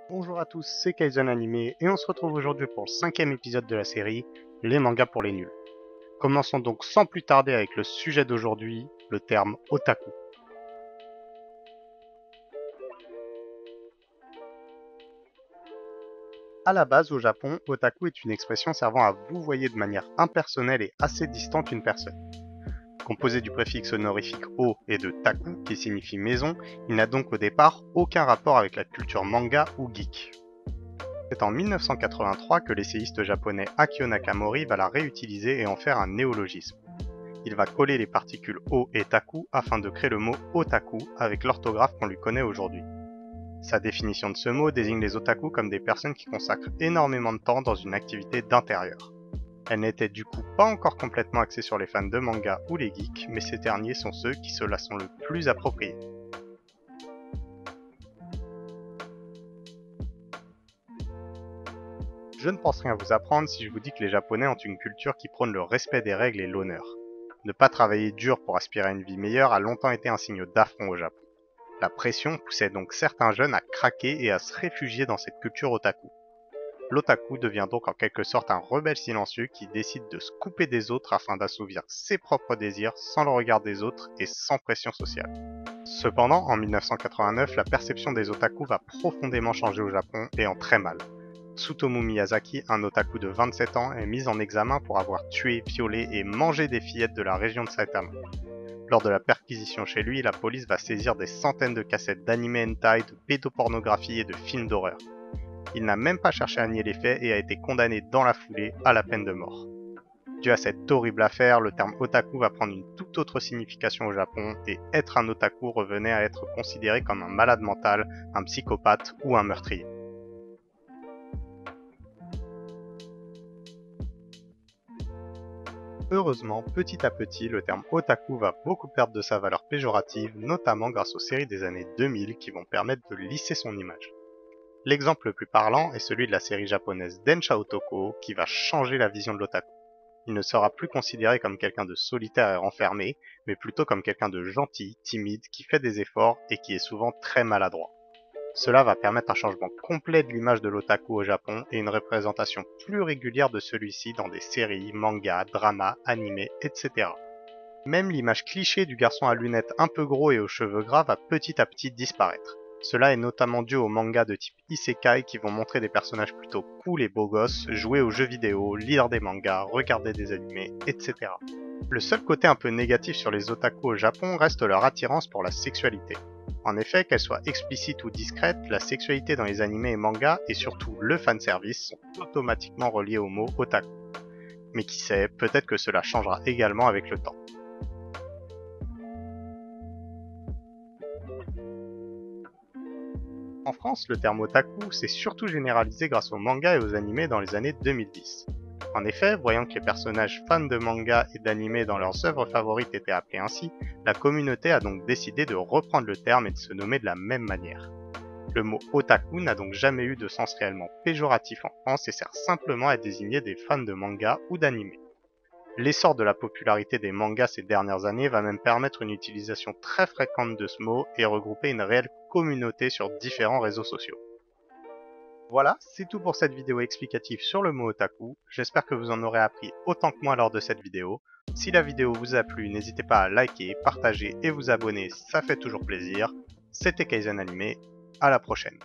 Bonjour à tous, c'est Kaizen Animé et on se retrouve aujourd'hui pour le 5e épisode de la série Les mangas pour les nuls. Commençons donc sans plus tarder avec le sujet d'aujourd'hui, le terme otaku. À la base au Japon, otaku est une expression servant à vouvoyer de manière impersonnelle et assez distante une personne. Composé du préfixe honorifique o et de taku qui signifie maison, il n'a donc au départ aucun rapport avec la culture manga ou geek. C'est en 1983 que l'essayiste japonais Akio Nakamori va la réutiliser et en faire un néologisme. Il va coller les particules o et taku afin de créer le mot otaku avec l'orthographe qu'on lui connaît aujourd'hui. Sa définition de ce mot désigne les otaku comme des personnes qui consacrent énormément de temps dans une activité d'intérieur. Elle n'était du coup pas encore complètement axée sur les fans de manga ou les geeks, mais ces derniers sont ceux qui se la sont le plus appropriés. Je ne pense rien vous apprendre si je vous dis que les Japonais ont une culture qui prône le respect des règles et l'honneur. Ne pas travailler dur pour aspirer à une vie meilleure a longtemps été un signe d'affront au Japon. La pression poussait donc certains jeunes à craquer et à se réfugier dans cette culture otaku. L'otaku devient donc en quelque sorte un rebelle silencieux qui décide de se couper des autres afin d'assouvir ses propres désirs sans le regard des autres et sans pression sociale. Cependant, en 1989, la perception des otaku va profondément changer au Japon et en très mal. Tsutomu Miyazaki, un otaku de 27 ans, est mis en examen pour avoir tué, violé et mangé des fillettes de la région de Saitama. Lors de la perquisition chez lui, la police va saisir des centaines de cassettes d'anime hentai, de pédopornographie et de films d'horreur. Il n'a même pas cherché à nier les faits et a été condamné dans la foulée à la peine de mort. Dû à cette horrible affaire, le terme otaku va prendre une toute autre signification au Japon et être un otaku revenait à être considéré comme un malade mental, un psychopathe ou un meurtrier. Heureusement, petit à petit, le terme otaku va beaucoup perdre de sa valeur péjorative, notamment grâce aux séries des années 2000 qui vont permettre de lisser son image. L'exemple le plus parlant est celui de la série japonaise Densha Otoko qui va changer la vision de l'otaku. Il ne sera plus considéré comme quelqu'un de solitaire et renfermé, mais plutôt comme quelqu'un de gentil, timide, qui fait des efforts et qui est souvent très maladroit. Cela va permettre un changement complet de l'image de l'otaku au Japon et une représentation plus régulière de celui-ci dans des séries, mangas, dramas, animés, etc. Même l'image cliché du garçon à lunettes un peu gros et aux cheveux gras va petit à petit disparaître. Cela est notamment dû aux mangas de type isekai qui vont montrer des personnages plutôt cool et beaux gosses, jouer aux jeux vidéo, lire des mangas, regarder des animés, etc. Le seul côté un peu négatif sur les otaku au Japon reste leur attirance pour la sexualité. En effet, qu'elle soit explicite ou discrète, la sexualité dans les animés et mangas, et surtout le fanservice, sont automatiquement reliés au mot otaku. Mais qui sait, peut-être que cela changera également avec le temps. En France, le terme otaku s'est surtout généralisé grâce aux mangas et aux animés dans les années 2010. En effet, voyant que les personnages fans de manga et d'anime dans leurs œuvres favorites étaient appelés ainsi, la communauté a donc décidé de reprendre le terme et de se nommer de la même manière. Le mot otaku n'a donc jamais eu de sens réellement péjoratif en France et sert simplement à désigner des fans de manga ou d'anime. L'essor de la popularité des mangas ces dernières années va même permettre une utilisation très fréquente de ce mot et regrouper une réelle communauté sur différents réseaux sociaux. Voilà, c'est tout pour cette vidéo explicative sur le mot otaku. J'espère que vous en aurez appris autant que moi lors de cette vidéo. Si la vidéo vous a plu, n'hésitez pas à liker, partager et vous abonner, ça fait toujours plaisir. C'était Kaizen Animé, à la prochaine.